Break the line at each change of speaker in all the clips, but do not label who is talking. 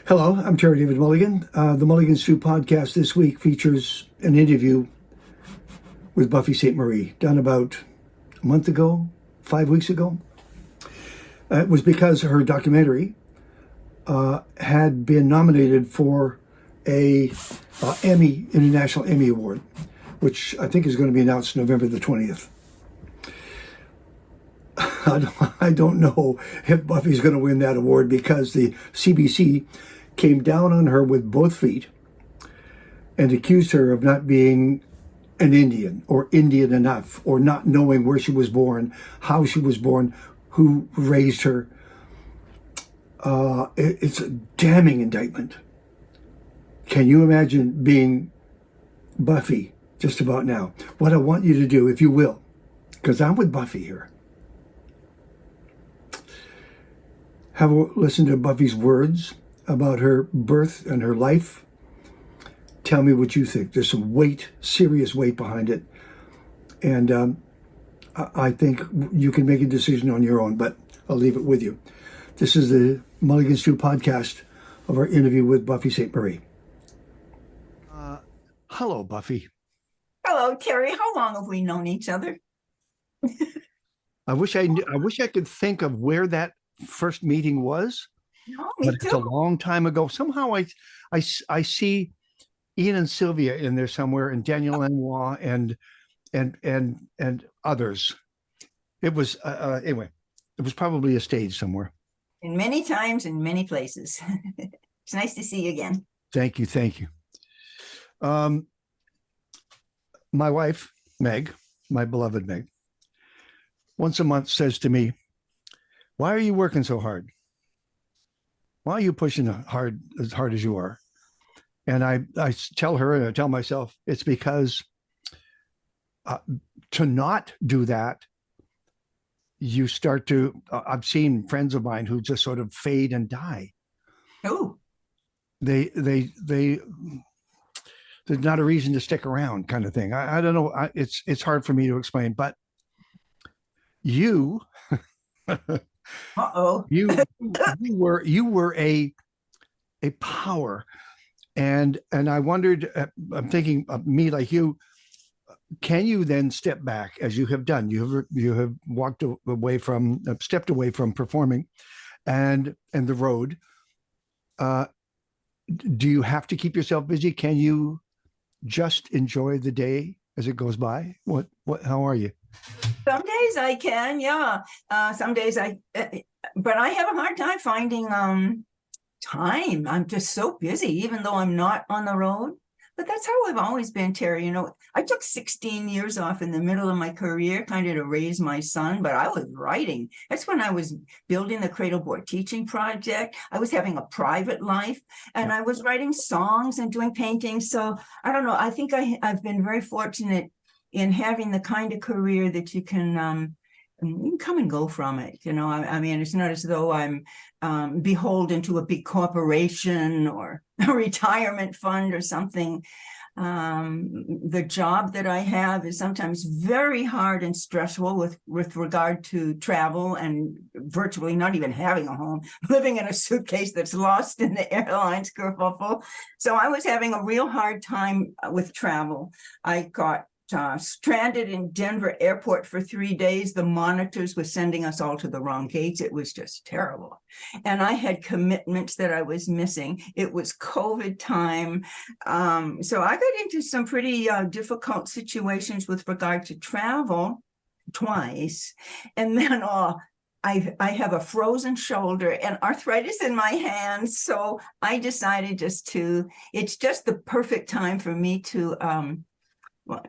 Hello, I'm Terry David Mulligan. The Mulligan Stew podcast this week features an interview with Buffy Sainte-Marie, done about a month ago, 5 weeks ago. It was because her documentary had been nominated for a International Emmy Award, which I think is going to be announced November the 20th. I don't know if Buffy's going to win that award because the CBC came down on her with both feet and accused her of not being an Indian or Indian enough, or not knowing where she was born, how she was born, who raised her. It's a damning indictment. Can you imagine being Buffy just about now? What I want you to do, if you will, because I'm with Buffy here, have a listen to Buffy's words about her birth and her life. Tell me what you think. There's some weight, serious weight behind it. And I think you can make a decision on your own, but I'll leave it with you. This is the Mulligan Stew podcast of our interview with Buffy Sainte-Marie. Hello, Buffy.
Hello, Terry. How long have we known each other?
I wish I could think of where that first meeting was.
No, me
But
too.
it's a long time ago. Somehow I see Ian and Sylvia in there somewhere, and Daniel Lanois and others. It was anyway. It was probably a stage somewhere.
And many times in many places. It's nice to see you again.
Thank you. My wife, Meg, my beloved Meg, once a month says to me, "Why are you working so hard? Why are you pushing as hard as you are?" And I tell her, and I tell myself, it's because to not do that, you start to, I've seen friends of mine who just sort of fade and die.
Oh,
There's not a reason to stick around, kind of thing. I don't know. It's hard for me to explain, but you,
uh-oh.
you were a power, and I wondered. I'm thinking of me like you. Can you then step back, as you have done? You have stepped away from performing, and the road. Do you have to keep yourself busy? Can you just enjoy the day as it goes by? How are you?
Some days I can, yeah. Some days but I have a hard time finding time. I'm just so busy, even though I'm not on the road. But that's how I've always been, Terry. You know, I took 16 years off in the middle of my career, kind of to raise my son, but I was writing. That's when I was building the Cradleboard teaching project. I was having a private life, and I was writing songs and doing paintings. So I don't know. I think I've been very fortunate in having the kind of career that you can come and go from it. You know, I mean, it's not as though I'm beholden to a big corporation or a retirement fund or something. The job that I have is sometimes very hard and stressful with regard to travel and virtually not even having a home, living in a suitcase that's lost in the airline's kerfuffle. So I was having a real hard time with travel. I got stranded in Denver airport for 3 days. The monitors were sending us all to the wrong gates. It was just terrible. And I had commitments that I was missing. It was COVID time. So I got into some pretty difficult situations with regard to travel twice. And then I have a frozen shoulder and arthritis in my hands. So I decided it's just the perfect time for me to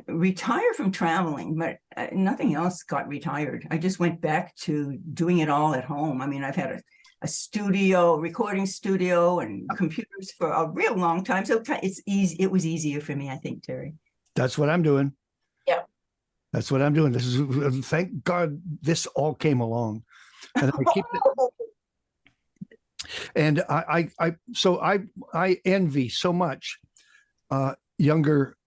retire from traveling, but nothing else got retired. I just went back to doing it all at home. I mean, I've had a studio, recording studio, and computers for a real long time. So it's easy. It was easier for me, I think, Terry.
That's what I'm doing.
Yeah.
That's what I'm doing. This is, thank God this all came along. And I keep it. And I envy so much younger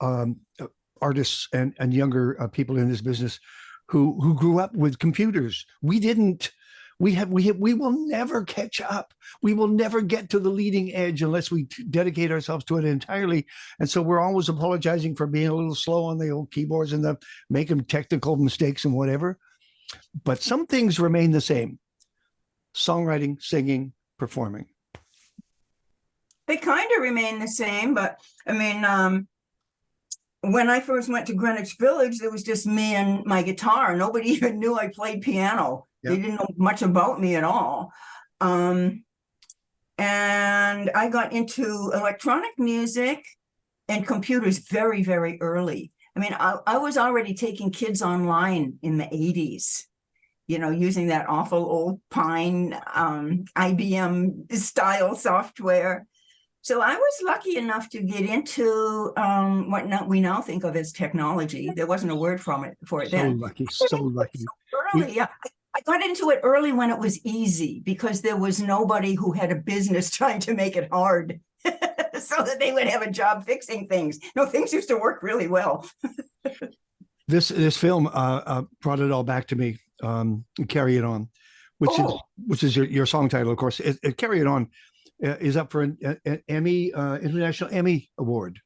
artists and younger people in this business who grew up with computers. We didn't. We will never catch up. We will never get to the leading edge unless we dedicate ourselves to it entirely. And so we're always apologizing for being a little slow on the old keyboards and making technical mistakes and whatever. But some things remain the same: songwriting, singing, performing.
They kind of remain the same, but I mean, when I first went to Greenwich Village, there was just me and my guitar. Nobody even knew I played piano. They didn't know much about me at all. And I got into electronic music and computers very, very early. I mean, I was already taking kids online in the 80s, using that awful old Pine IBM style software. So I was lucky enough to get into what we now think of as technology. There wasn't a word for it then.
So lucky.
Early, yeah. I got into it early when it was easy because there was nobody who had a business trying to make it hard so that they would have a job fixing things. No, things used to work really well.
This film brought it all back to me. Carry It On, which is your song title, of course. It Carry It On is up for an Emmy, International Emmy Award.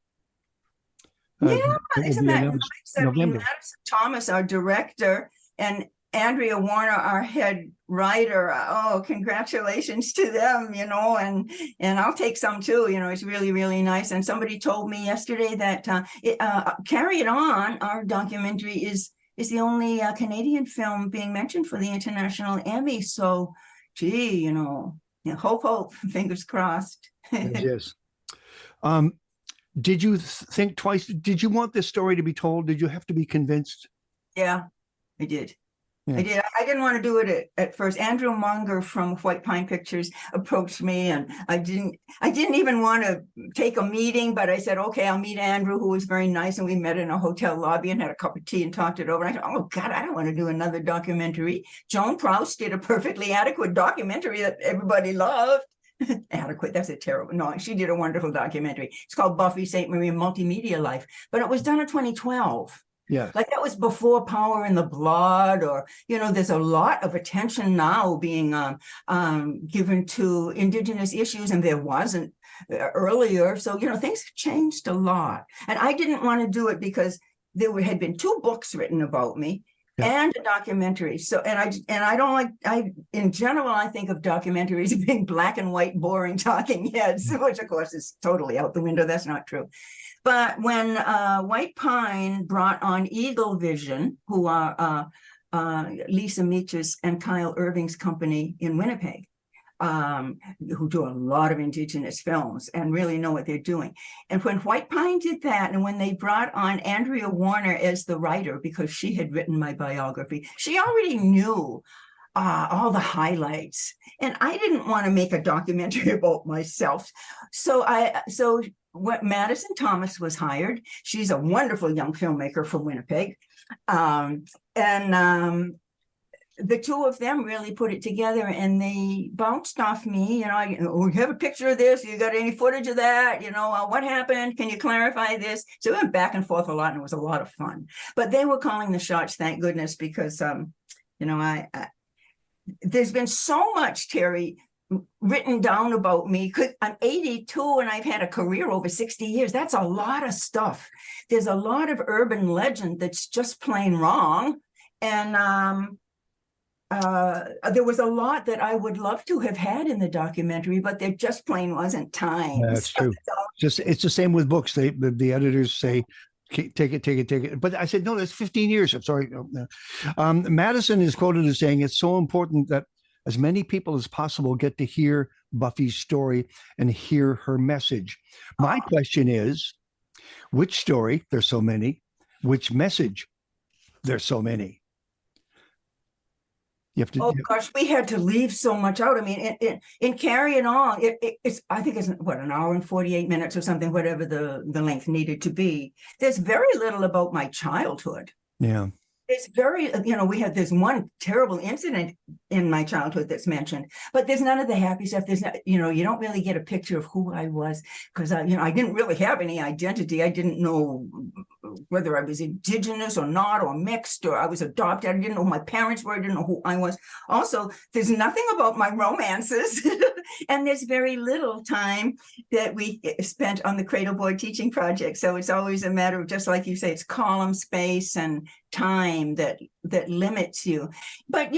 Isn't that nice? Madison Thomas, our director, and Andrea Warner, our head writer. Oh, congratulations to them, and I'll take some too. It's really, really nice. And somebody told me yesterday that Carry It On, our documentary, is the only Canadian film being mentioned for the International Emmy. So, gee, hope, fingers crossed.
Yes. Did you think twice? Did you want this story to be told? Did you have to be convinced?
Yeah, I did.
Yeah.
I did. I didn't want to do it at first. Andrew Munger from White Pine Pictures approached me, and I didn't even want to take a meeting, but I said, okay, I'll meet Andrew, who was very nice. And we met in a hotel lobby and had a cup of tea and talked it over. And I thought, oh God, I don't want to do another documentary. Joan Proust did a perfectly adequate documentary that everybody loved. Adequate, that's a terrible, no, she did a wonderful documentary. It's called Buffy Sainte-Marie, Multimedia Life, but it was done in 2012.
Yeah.
Like that was before Power in the Blood, or, there's a lot of attention now being given to Indigenous issues, and there wasn't earlier. So, things have changed a lot. And I didn't want to do it because there had been 2 books written about me. Yeah. And a documentary. So, I don't like, in general, I think of documentaries as being black and white, boring talking heads, which of course is totally out the window. That's not true. But when White Pine brought on Eagle Vision, who are Lisa Meach's and Kyle Irving's company in Winnipeg, who do a lot of Indigenous films and really know what they're doing. And when White Pine did that, and when they brought on Andrea Warner as the writer, because she had written my biography, she already knew all the highlights. And I didn't want to make a documentary about myself. So what Madison Thomas was hired. She's a wonderful young filmmaker from Winnipeg. The 2 of them really put it together, and they bounced off me. We have a picture of this. You got any footage of that? What happened? Can you clarify this? So we went back and forth a lot, and it was a lot of fun. But they were calling the shots, thank goodness, because there's been so much, Terry, written down about me. I'm 82 and I've had a career over 60 years. That's a lot of stuff. There's a lot of urban legend that's just plain wrong. And there was a lot that I would love to have had in the documentary, but there just plain wasn't time.
That's true. It's the same with books. The editors say, take it. But I said, no, that's 15 years. I'm sorry. Madison is quoted as saying, it's so important that as many people as possible get to hear Buffy's story and hear her message. My question is, which story? There's so many. Which message? There's so many. You have to. Oh
gosh, we had to leave so much out. I mean, in Carry It On, it's I think it's an hour and 48 minutes or something, whatever the length needed to be. There's very little about my childhood.
Yeah.
It's very, there's one terrible incident in my childhood that's mentioned, but there's none of the happy stuff. There's not, you don't really get a picture of who I was because, I didn't really have any identity. I didn't know whether I was Indigenous or not, or mixed, or I was adopted. I didn't know who my parents were. I didn't know who I was. Also, there's nothing about my romances. And there's very little time that we spent on the Cradleboard teaching project. So it's always a matter of, just like you say, it's column space and time that limits you. But,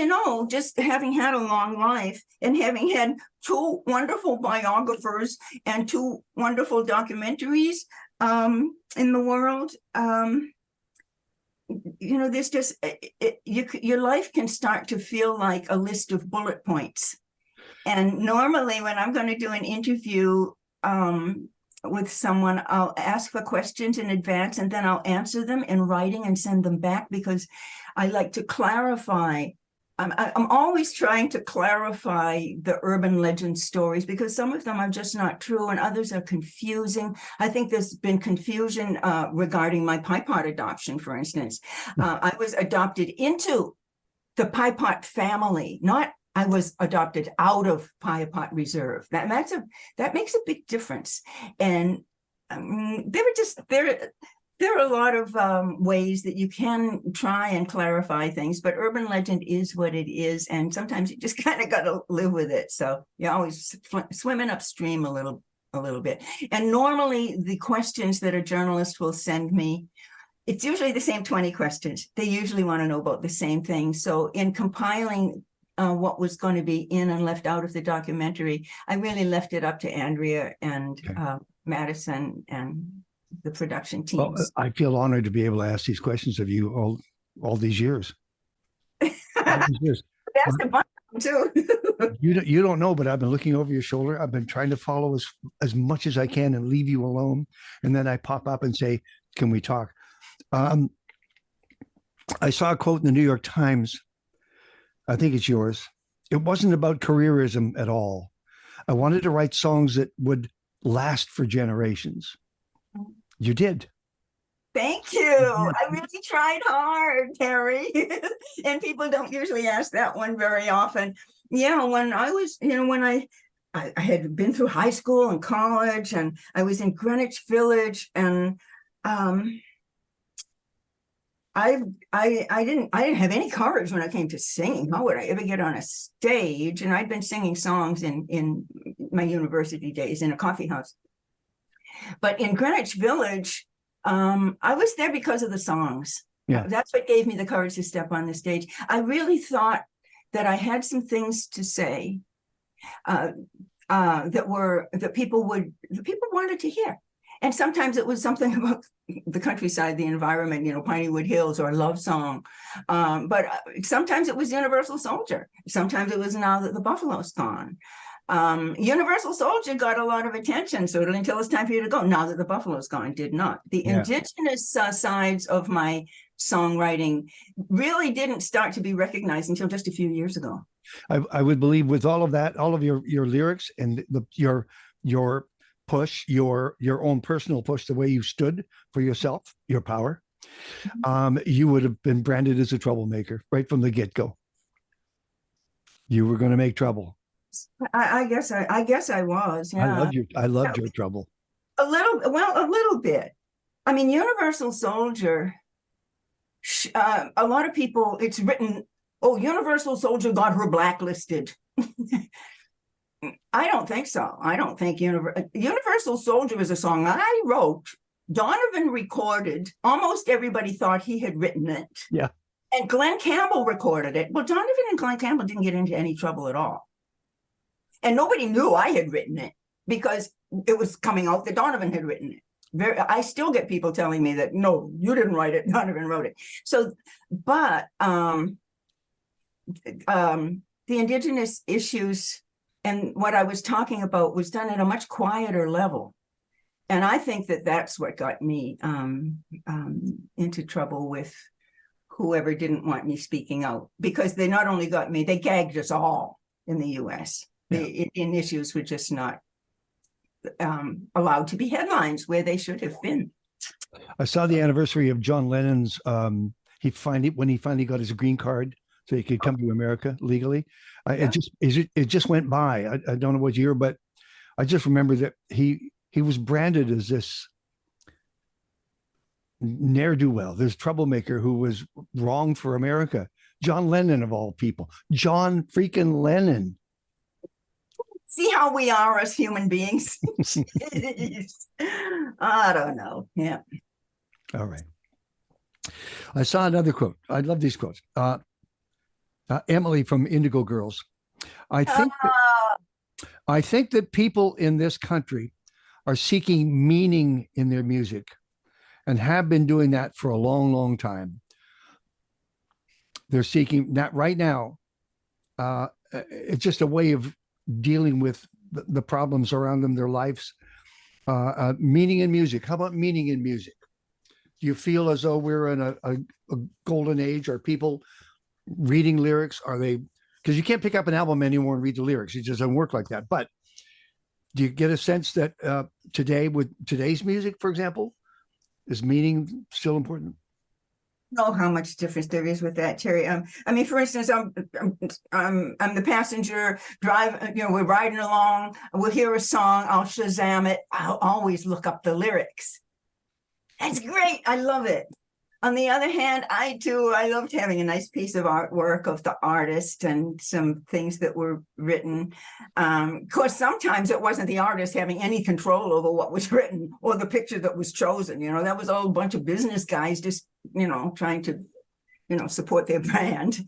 just having had a long life and having had two wonderful biographers and two wonderful documentaries in the world, there's just, your life can start to feel like a list of bullet points. And normally when I'm going to do an interview with someone, I'll ask for questions in advance and then I'll answer them in writing and send them back, because I like to clarify. I'm always trying to clarify the urban legend stories, because some of them are just not true and others are confusing. I think there's been confusion regarding my pie pot adoption, for instance. I was adopted into the pie pot family, not I was adopted out of Pie Pot Reserve. That makes a big difference. And there are a lot of ways that you can try and clarify things, but urban legend is what it is, and sometimes you just kind of got to live with it. So you're always swimming upstream a little bit. And normally the questions that a journalist will send me, it's usually the same 20 questions. They usually want to know about the same thing. So in compiling what was going to be in and left out of the documentary, I really left it up to Andrea and Madison and the production teams.
Well, I feel honored to be able to ask these questions of you all these years.
That's the fun too.
You don't know, but I've been looking over your shoulder. I've been trying to follow as much as I can and leave you alone. And then I pop up and say, "Can we talk?" I saw a quote in the New York Times. I think it's yours. It wasn't about careerism at all. I wanted to write songs that would last for generations. You did.
Thank you. I really tried hard, Terry. And people don't usually ask that one very often. Yeah, when I was, when I had been through high school and college, and I was in Greenwich Village, and I didn't have any courage when it came to singing. How would I ever get on a stage? And I'd been singing songs in my university days in a coffee house. But in Greenwich Village, I was there because of the songs.
Yeah.
That's what gave me the courage to step on the stage. I really thought that I had some things to say that people wanted to hear. And sometimes it was something about the countryside, the environment, Pineywood Hills, or a love song. But sometimes it was Universal Soldier. Sometimes it was Now That the Buffalo's Gone. Universal Soldier got a lot of attention, so until it's time for you to go. Now That the Buffalo's Gone did not. The indigenous sides of my songwriting really didn't start to be recognized until just a few years ago.
I would believe with all of that, all of your lyrics and your push, your own personal push, the way you stood for yourself, your power, you would have been branded as a troublemaker right from the get-go. You were going to make trouble.
I guess I was. Yeah.
I loved your trouble.
A little bit. I mean, Universal Soldier. A lot of people, it's written, "Oh, Universal Soldier got her blacklisted." I don't think so. I don't think Universal Soldier is a song I wrote. Donovan recorded. Almost everybody thought he had written it.
Yeah.
And Glenn Campbell recorded it. Well, Donovan and Glenn Campbell didn't get into any trouble at all. And nobody knew I had written it because it was coming out that Donovan had written it. I still get people telling me that, no, you didn't write it, Donovan wrote it. So, but the indigenous issues and what I was talking about was done at a much quieter level. And I think that that's what got me into trouble with whoever didn't want me speaking out, because they not only got me, they gagged us all in the US. Yeah. The Indian issues were just not allowed to be headlines where they should have been.
I saw the anniversary of John Lennon's, when he finally got his green card so he could come to America legally. It just went by. I don't know what year, but I just remember that he was branded as this ne'er-do-well. There's Troublemaker, who was wrong for America. John Lennon, of all people. John freaking Lennon.
See how we are as human beings? I don't know. Yeah.
All right. I saw another quote. I love these quotes. Emily from Indigo Girls. I think that people in this country are seeking meaning in their music and have been doing that for a long, long time. They're seeking that right now. It's just a way of dealing with the problems around them, their lives. Meaning in music. How about meaning in music? Do you feel as though we're in a golden age? Are people reading lyrics? Are they, because you can't pick up an album anymore and read the lyrics. It just doesn't work like that. But do you get a sense that today, with today's music, for example, is meaning still important?
Know how much difference there is with that, Terry. I mean, for instance, I'm the passenger drive. We're riding along. We'll hear a song. I'll Shazam it. I'll always look up the lyrics. That's great. I love it. On the other hand, I loved having a nice piece of artwork of the artist and some things that were written. Of course, sometimes it wasn't the artist having any control over what was written or the picture that was chosen. That was all a bunch of business guys just, trying to, support their brand.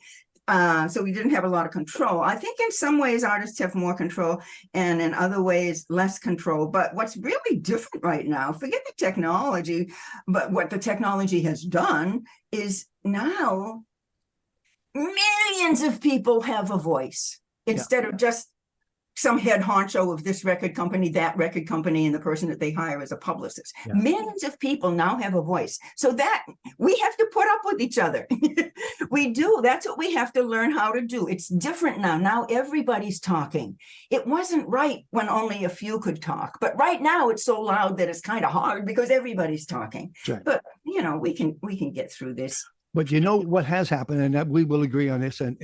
So we didn't have a lot of control. I think in some ways artists have more control and in other ways less control. But what's really different right now, forget the technology, but what the technology has done is now millions of people have a voice instead of just some head honcho of this record company, that record company, and the person that they hire as a publicist. Yeah. Millions of people now have a voice. So that we have to put up with each other. We do. That's what we have to learn how to do. It's different now. Now everybody's talking. It wasn't right when only a few could talk. But right now it's so loud that it's kind of hard because everybody's talking. Right. But, we can get through this.
But what has happened, and that we will agree on this and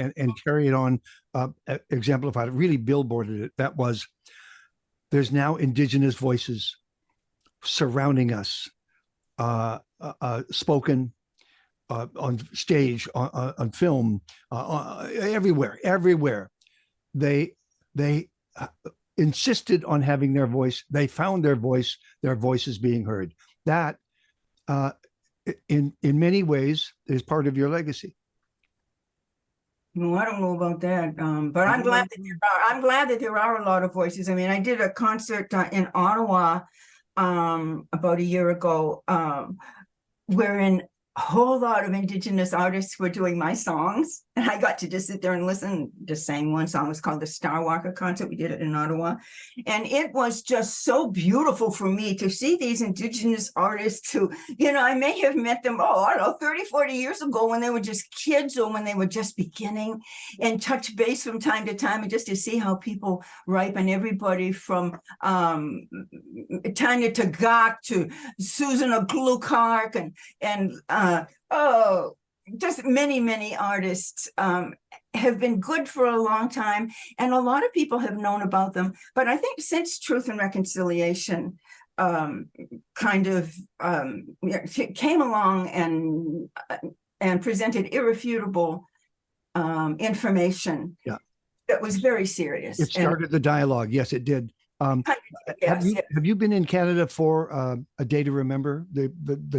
carry it on, exemplified it, really billboarded it. That was, there's now Indigenous voices surrounding us, spoken on stage, on film, everywhere. They insisted on having their voice. They found their voices being heard. That, in many ways, is part of your legacy.
No, I don't know about that, but I'm glad that there are a lot of voices. I mean, I did a concert in Ottawa about a year ago, wherein a whole lot of Indigenous artists were doing my songs, and I got to just sit there and listen. Just sang one song. It was called the Star Walker concert. We did it in Ottawa, and it was just so beautiful for me to see these Indigenous artists who, I may have met them, 30, 40 years ago when they were just kids or when they were just beginning, and touch base from time to time, and just to see how people ripen. Everybody from Tanya Tagak to Susan O'Glukark and just many artists have been good for a long time, and a lot of people have known about them. But I think since Truth and Reconciliation came along and presented irrefutable information, that was very serious.
It started the dialogue. Yes, it did. Have you been in Canada for a day to remember, the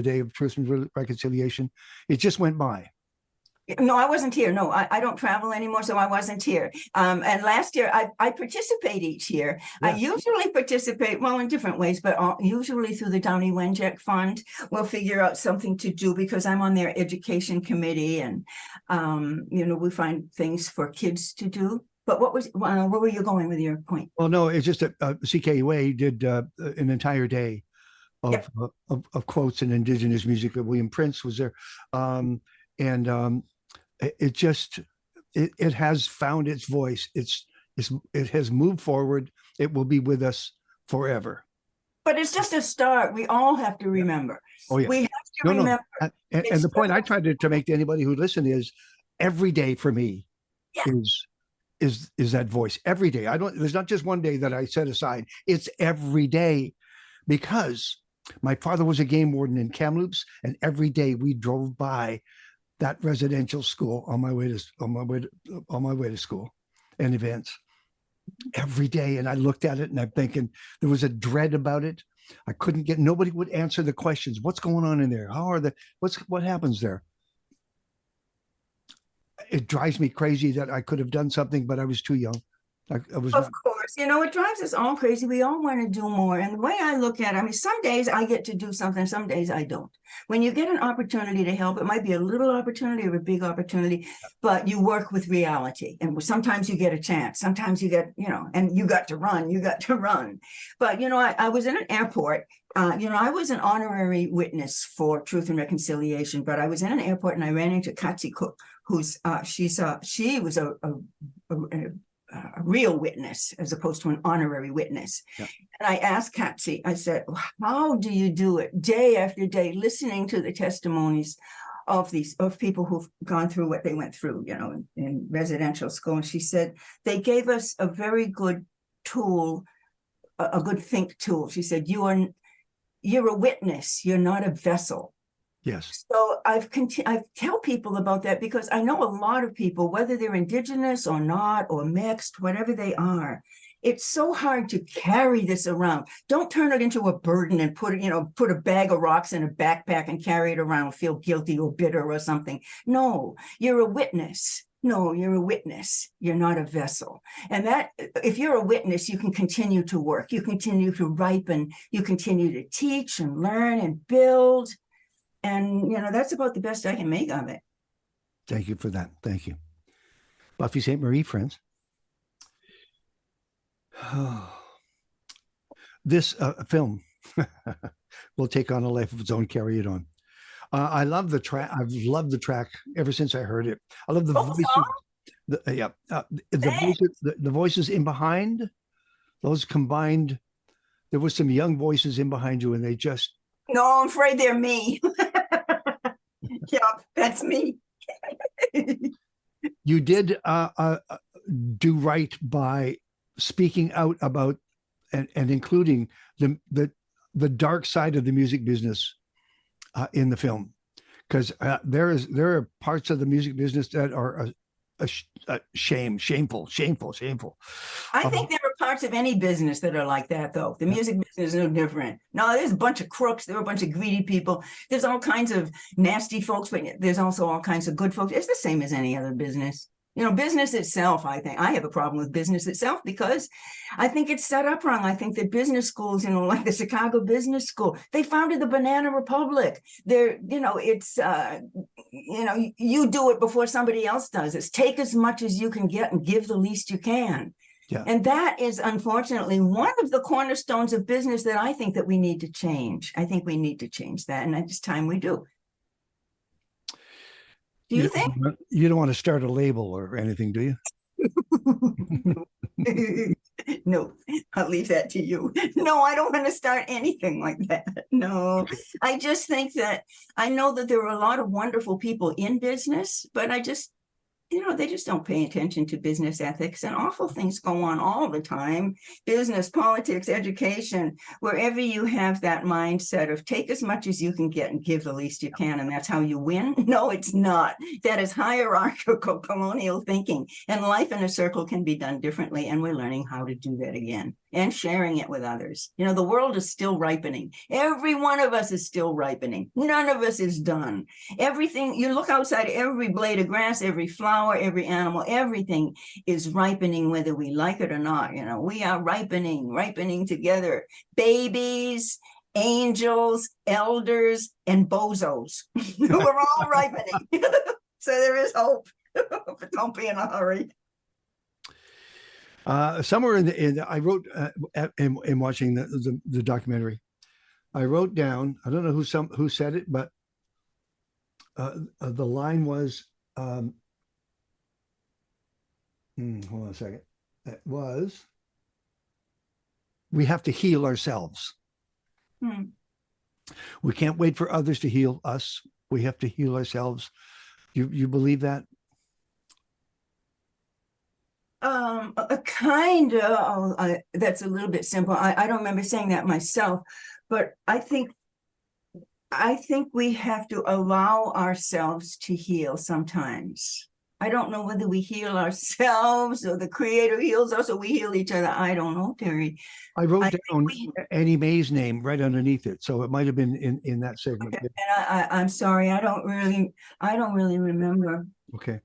day of Truth and Reconciliation? It just went by.
No, I wasn't here. No, I don't travel anymore, so I wasn't here. And last year, I participate each year. Yeah. I usually participate, in different ways, but usually through the Downey Wenjack Fund. We'll figure out something to do because I'm on their education committee, and we find things for kids to do. But where were you going with your point?
Well, no, it's just that CKUA did an entire day of quotes and Indigenous music. That William Prince was there, it has found its voice. It has moved forward. It will be with us forever. But
it's just a start. We all have to remember.
Oh yeah, we have to remember. And the point I tried to make to anybody who listened is, every day for me is that voice. Every day. There's not just one day that I set aside. It's every day, because My father was a game warden in Kamloops, and every day we drove by that residential school on my way to school and events every day. And I looked at it and I'm thinking there was a dread about it. I couldn't get, nobody would answer the questions. What's going on in there? How are what happens there? It drives me crazy that I could have done something, but I was too young. I was
Of
not.
course, it drives us all crazy. We all want to do more. And the way I look at it, I mean, some days I get to do something, some days I don't. When you get an opportunity to help, it might be a little opportunity or a big opportunity, but you work with reality. And sometimes you get a chance, sometimes you get, and you got to run. But, I was in an airport. I was an honorary witness for Truth and Reconciliation, but I was in an airport and I ran into Katsi Cook, who's she was a real witness as opposed to an honorary witness. Yeah. And I asked Katsi, I said, how do you do it day after day, listening to the testimonies of people who've gone through what they went through, in residential school? And she said, they gave us a very good tool, a good think tool. She said, you're a witness, you're not a vessel.
Yes.
So I tell people about that because I know a lot of people, whether they're Indigenous or not, or mixed, whatever they are, it's so hard to carry this around. Don't turn it into a burden and put a bag of rocks in a backpack and carry it around, feel guilty or bitter or something. No, you're a witness. No, you're a witness. You're not a vessel. And that, if you're a witness, you can continue to work. You continue to ripen. You continue to teach and learn and build. And, that's about the best I can make of it.
Thank you for that. Thank you. Buffy Sainte-Marie, friends. This film will take on a life of its own, carry it on. I love the track. I've loved the track ever since I heard it. I love the voices. The voices in behind, those combined. There was some young voices in behind you, and they just.
No, I'm afraid they're me. Yeah, that's me.
You did do right by speaking out about and including the dark side of the music business in the film, because there are parts of the music business that are shameful.
I think there are parts of any business that are like that, though. The music business is no different. No, there's a bunch of crooks. There are a bunch of greedy people. There's all kinds of nasty folks, but there's also all kinds of good folks. It's the same as any other business. Business itself, I think I have a problem with business itself because I think it's set up wrong. I think that business schools, like the Chicago Business School, they founded the Banana Republic. It's, you do it before somebody else does. It's take as much as you can get and give the least you can. Yeah. And that is unfortunately one of the cornerstones of business that I think that we need to change. I think we need to change that. And it's time we do. Do you think?
You don't want to start a label or anything, do
you? No, I'll leave that to you. No, I don't want to start anything like that. No, I just think that I know that there are a lot of wonderful people in business, but I just, they just don't pay attention to business ethics, and awful things go on all the time. Business, politics, education, wherever you have that mindset of take as much as you can get and give the least you can, and that's how you win. No, it's not. That is hierarchical colonial thinking, and life in a circle can be done differently, and we're learning how to do that again and sharing it with others. The world is still ripening. Every one of us is still ripening. None of us is done. Everything, you look outside, every blade of grass, every flower, every animal, everything is ripening, whether we like it or not. We are ripening together. Babies, angels, elders, and bozos. We're all ripening. So there is hope. But don't be in a hurry.
Somewhere I wrote in watching the documentary, I wrote down, I don't know who said it, but the line was, hold on a second. It was, we have to heal ourselves. We can't wait for others to heal us. We have to heal ourselves. You believe that?
That's a little bit simple. I don't remember saying that myself, but I think we have to allow ourselves to heal sometimes. I don't know whether we heal ourselves or the creator heals us or we heal each other. I don't know, Terry.
I wrote
think
down
we-
Annie Mae's name right underneath it, so it might have been in that segment.
And I'm sorry, I don't really remember.
Okay.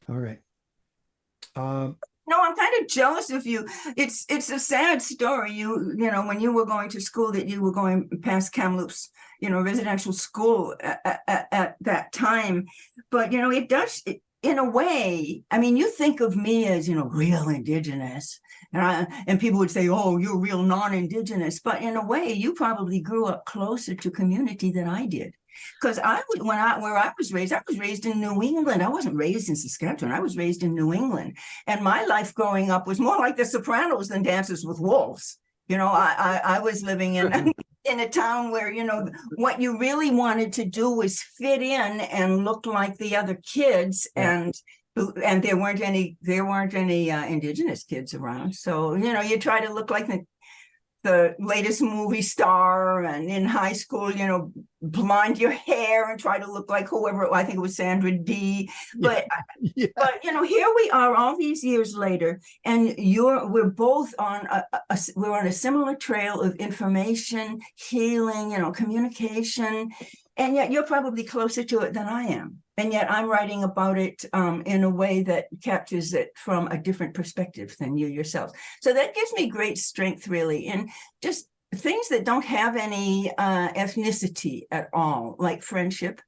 All right.
No, I'm kind of jealous of you. It's a sad story. You know, when you were going to school, that you were going past Kamloops, residential school at that time. But, it does, in a way, I mean, you think of me as, real Indigenous. And people would say, oh, you're real non-Indigenous. But in a way, you probably grew up closer to community than I did. Because where I was raised in New England. I wasn't raised in Saskatchewan. I was raised in New England. And my life growing up was more like The Sopranos than Dances with Wolves. I was living in a town where, what you really wanted to do was fit in and look like the other kids. And there weren't any Indigenous kids around. So, you try to look like the latest movie star, and in high school, blonde your hair and try to look like whoever, I think it was Sandra Dee. But but here we are all these years later, and we're both on we're on a similar trail of information, healing, communication, and yet you're probably closer to it than I am. And yet I'm writing about it in a way that captures it from a different perspective than you yourself. So that gives me great strength, really, in just things that don't have any ethnicity at all, like friendship,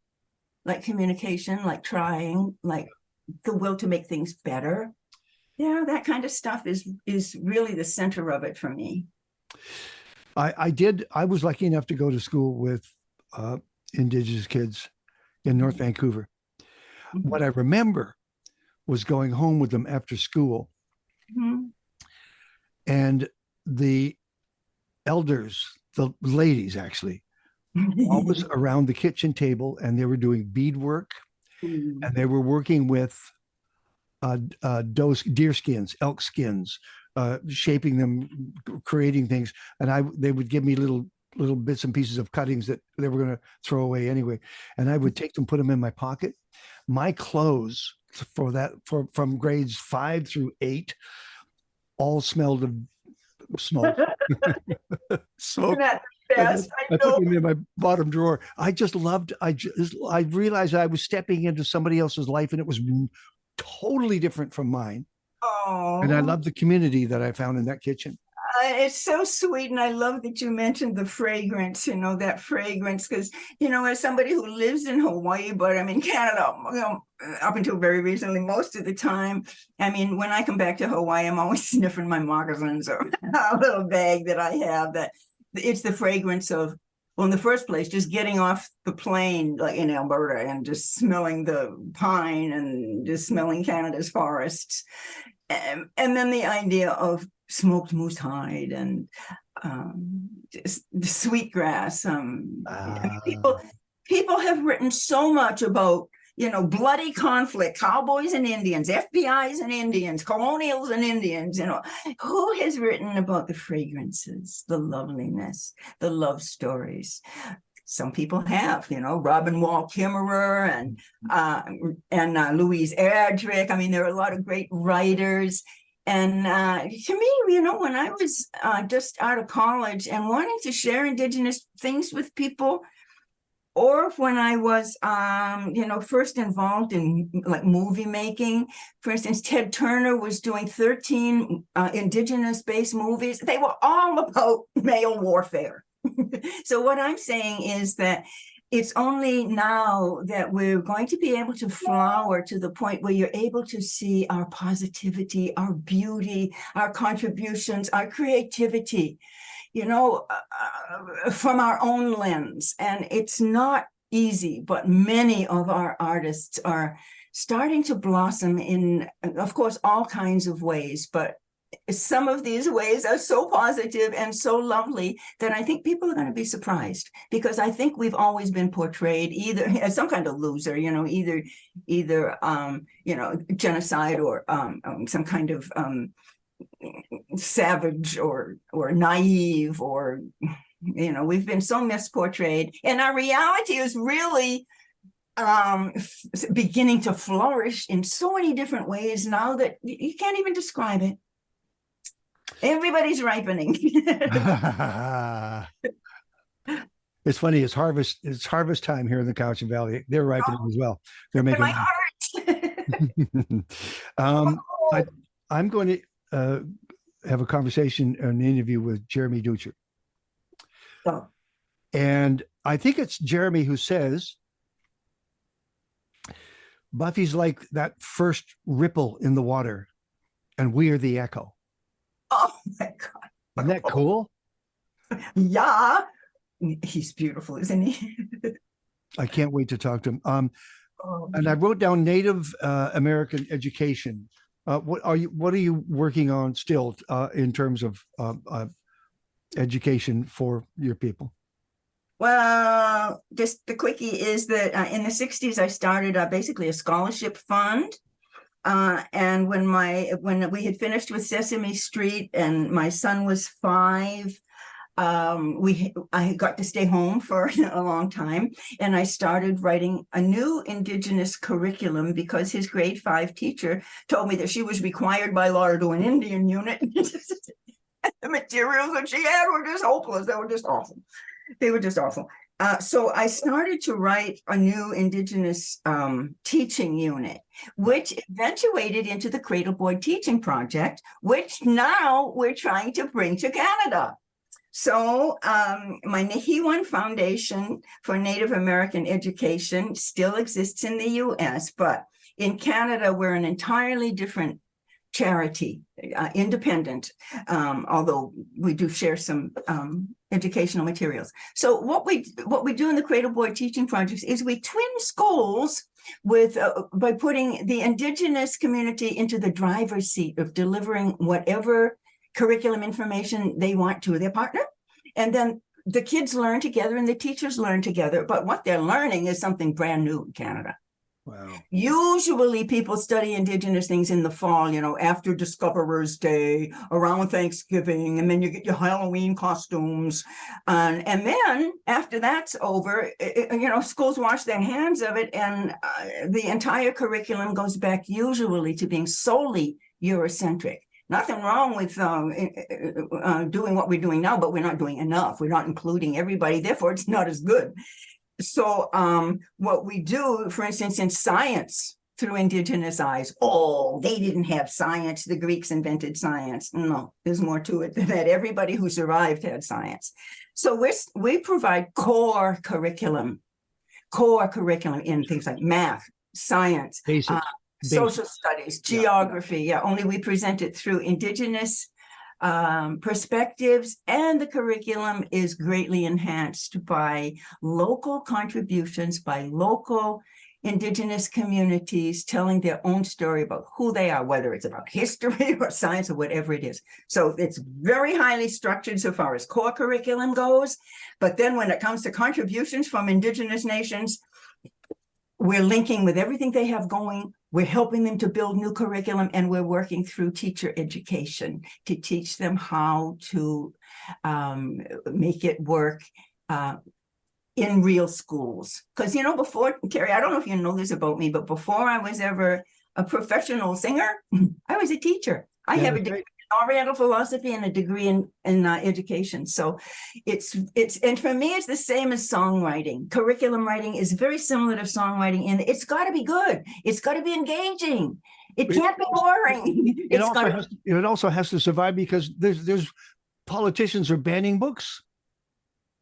like communication, like trying, like the will to make things better. Yeah, that kind of stuff is really the center of it for me.
I was lucky enough to go to school with Indigenous kids in North Vancouver. Mm-hmm. What I remember was going home with them after school, mm-hmm. and the elders, the ladies actually, always around the kitchen table, and they were doing beadwork, mm-hmm. and they were working with deer skins, elk skins, shaping them, creating things, and they would give me little bits and pieces of cuttings that they were going to throw away anyway, and I would take them, put them in my pocket. My clothes from grades 5 through 8 all smelled of smoke. Smoke.
Best.
I put them in my bottom drawer. I realized I was stepping into somebody else's life, and it was totally different from mine.
Oh.
And I love the community that I found in that kitchen.
It's so sweet. And I love that you mentioned the fragrance, that fragrance, because, as somebody who lives in Hawaii, but I'm in Canada, up until very recently, most of the time, I mean, when I come back to Hawaii, I'm always sniffing my moccasins or a little bag that I have, that it's the fragrance of, well, in the first place, just getting off the plane, like in Alberta, and just smelling the pine and just smelling Canada's forests. And then the idea of smoked moose hide and just the sweetgrass. People have written so much about, bloody conflict, cowboys and Indians, FBIs and Indians, colonials and Indians. Who has written about the fragrances, the loveliness, the love stories? Some people have, Robin Wall Kimmerer and Louise Erdrich. I mean, there are a lot of great writers. And to me, when I was just out of college and wanting to share Indigenous things with people, or when I was, first involved in like movie making, for instance, Ted Turner was doing 13 Indigenous-based movies. They were all about male warfare. So what I'm saying is that it's only now that we're going to be able to flower to the point where you're able to see our positivity, our beauty, our contributions, our creativity, from our own lens. And it's not easy, but many of our artists are starting to blossom in, of course, all kinds of ways, but some of these ways are so positive and so lovely that I think people are going to be surprised, because I think we've always been portrayed either as some kind of loser, either genocide or some kind of savage or naive or We've been so misportrayed, and our reality is really beginning to flourish in so many different ways now that you can't even describe it. Everybody's ripening.
It's funny. It's harvest time here in the Cowichan Valley. They're ripening as well. They're making
my heart.
I'm going to have a conversation, an interview with Jeremy Ducher.
Oh.
And I think it's Jeremy who says Buffy's like that first ripple in the water, and we are the echo.
Oh my God.
Isn't that cool?
Yeah. He's beautiful, isn't he?
I can't wait to talk to him. And I wrote down Native American education. What are you working on still in terms of education for your people?
Well, just the quickie is that in the 60s, I started basically a scholarship fund. And when we had finished with Sesame Street and my son was 5, I got to stay home for a long time, and I started writing a new Indigenous curriculum because his grade 5 teacher told me that she was required by law to do an Indian unit. The materials that she had were just hopeless. They were just awful. So I started to write a new Indigenous teaching unit, which eventuated into the Cradleboard Teaching Project, which now we're trying to bring to Canada. So my Nahiwan Foundation for Native American Education still exists in the US, but in Canada, we're an entirely different charity, independent, although we do share some educational materials. So what we do in the Cradleboard Teaching Projects is we twin schools with by putting the Indigenous community into the driver's seat of delivering whatever curriculum information they want to their partner. And then the kids learn together and the teachers learn together. But what they're learning is something brand new in Canada.
Wow.
Usually people study Indigenous things in the fall, after Discoverers Day, around Thanksgiving, and then you get your Halloween costumes. And then after that's over, schools wash their hands of it, and the entire curriculum goes back usually to being solely Eurocentric. Nothing wrong with doing what we're doing now, but we're not doing enough. We're not including everybody. Therefore, it's not as good. So what we do, for instance, in science through Indigenous eyes, they didn't have science. The Greeks invented science. No, there's more to it than that. Everybody who survived had science. So we provide core curriculum in things like math, science, social studies, geography. Yeah, only we present it through Indigenous perspectives, and the curriculum is greatly enhanced by local contributions by local Indigenous communities telling their own story about who they are, whether it's about history or science or whatever it is. So it's very highly structured so far as core curriculum goes. But then when it comes to contributions from Indigenous nations, we're linking with everything they have going. We're helping them to build new curriculum, and we're working through teacher education to teach them how to make it work in real schools. Because, before, Terry, I don't know if you know this about me, but before I was ever a professional singer, I was a teacher. I have a degree in Oriental philosophy and a degree in education. So and for me, it's the same as songwriting. Curriculum writing is very similar to songwriting, and it's got to be good. It's got to be engaging. It can't be boring.
It also has to survive, because there's politicians are banning books.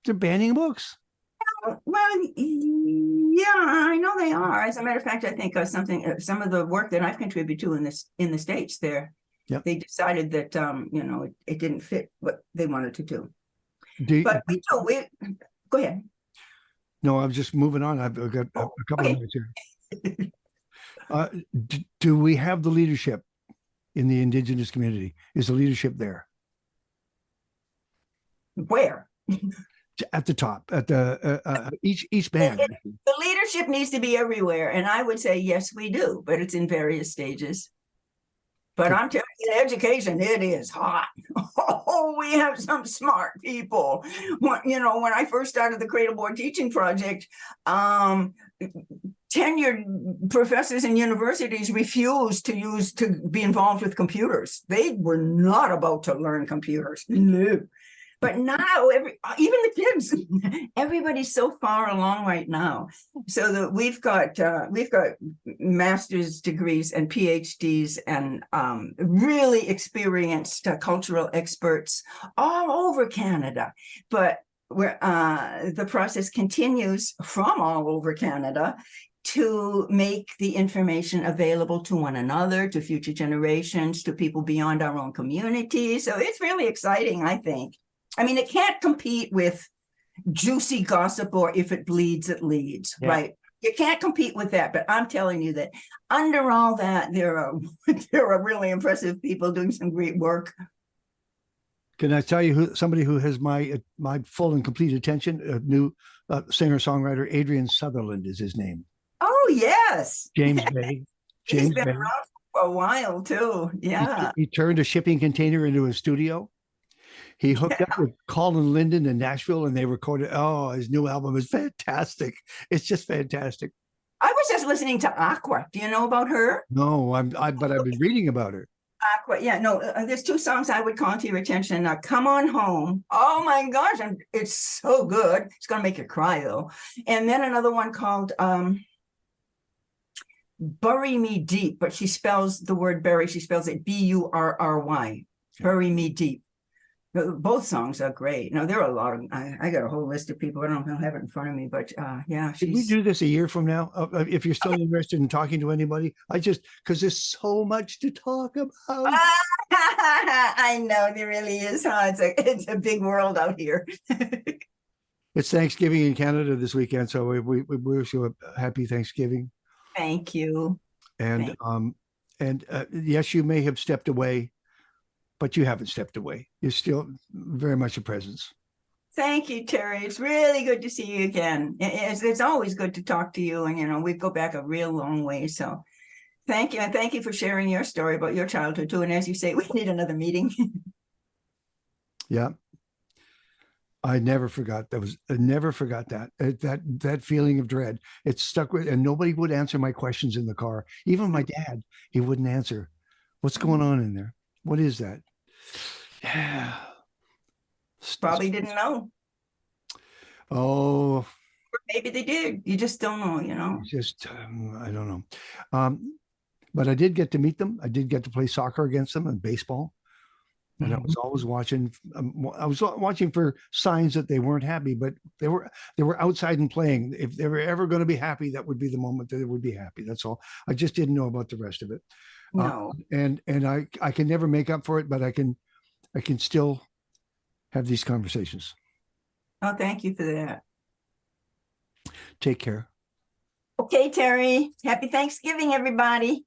They're banning books.
Well, yeah, I know they are. As a matter of fact, I think some of the work that I've contributed to in the States there, they decided that it didn't fit what they wanted to do. Go ahead.
No, I'm just moving on. I've got a couple of minutes here. Do we have the leadership in the Indigenous community? Is the leadership there?
Where?
At the top, at the each band.
The leadership needs to be everywhere, and I would say yes, we do, but it's in various stages. But I'm telling you, education, it is hot. Oh, we have some smart people. When I first started the Cradleboard Teaching Project, tenured professors in universities refused to be involved with computers. They were not about to learn computers. No. But now, even the kids, everybody's so far along right now. So that we've got master's degrees and PhDs and really experienced cultural experts all over Canada. But the process continues from all over Canada to make the information available to one another, to future generations, to people beyond our own community. So it's really exciting, I think. I mean, it can't compete with juicy gossip or if it bleeds, it leads, right? You can't compete with that. But I'm telling you that under all that, there are really impressive people doing some great work.
Can I tell you somebody who has my full and complete attention? A new singer-songwriter, Adrian Sutherland is his name.
Oh, yes.
James Bay.
He's been around for a while, too. Yeah.
He turned a shipping container into a studio. He hooked up with Colin Linden in Nashville, and they recorded. Oh, his new album is fantastic. It's just fantastic.
I was just listening to Aqua. Do you know about her?
No, but I've been reading about her.
Aqua, yeah, no. There's two songs I would call to your attention. Come On Home. Oh my gosh, it's so good. It's gonna make you cry though. And then another one called Bury Me Deep, but she spells the word bury. She spells it Burry. Bury Me Deep. Both songs are great. No, there are a lot of. I got a whole list of people. I don't have it in front of me, but yeah.
Should we do this a year from now? If you're still interested in talking to anybody, because there's so much to talk about.
I know there really is. Huh? It's a big world out here.
It's Thanksgiving in Canada this weekend, so we wish you a happy Thanksgiving.
Thank you.
And yes, you may have stepped away, but you haven't stepped away. You're still very much a presence.
Thank you, Terry. It's really good to see you again. It's always good to talk to you. And, we go back a real long way. So thank you. And thank you for sharing your story about your childhood, too. And as you say, we need another meeting.
Yeah. I never forgot that. I never forgot that feeling of dread. It stuck with, and nobody would answer my questions in the car. Even my dad, he wouldn't answer. What's going on in there? What is that? Yeah.
Probably didn't know.
Oh.
Or maybe they did. You just don't know,
I don't know. But I did get to meet them. I did get to play soccer against them and baseball. And I was always watching. I was watching for signs that they weren't happy, but they were outside and playing. If they were ever going to be happy, that would be the moment that they would be happy. That's all. I just didn't know about the rest of it.
No.
And I can never make up for it, but I can still have these conversations.
Oh, thank you for that.
Take care.
Okay, Terry. Happy Thanksgiving, everybody.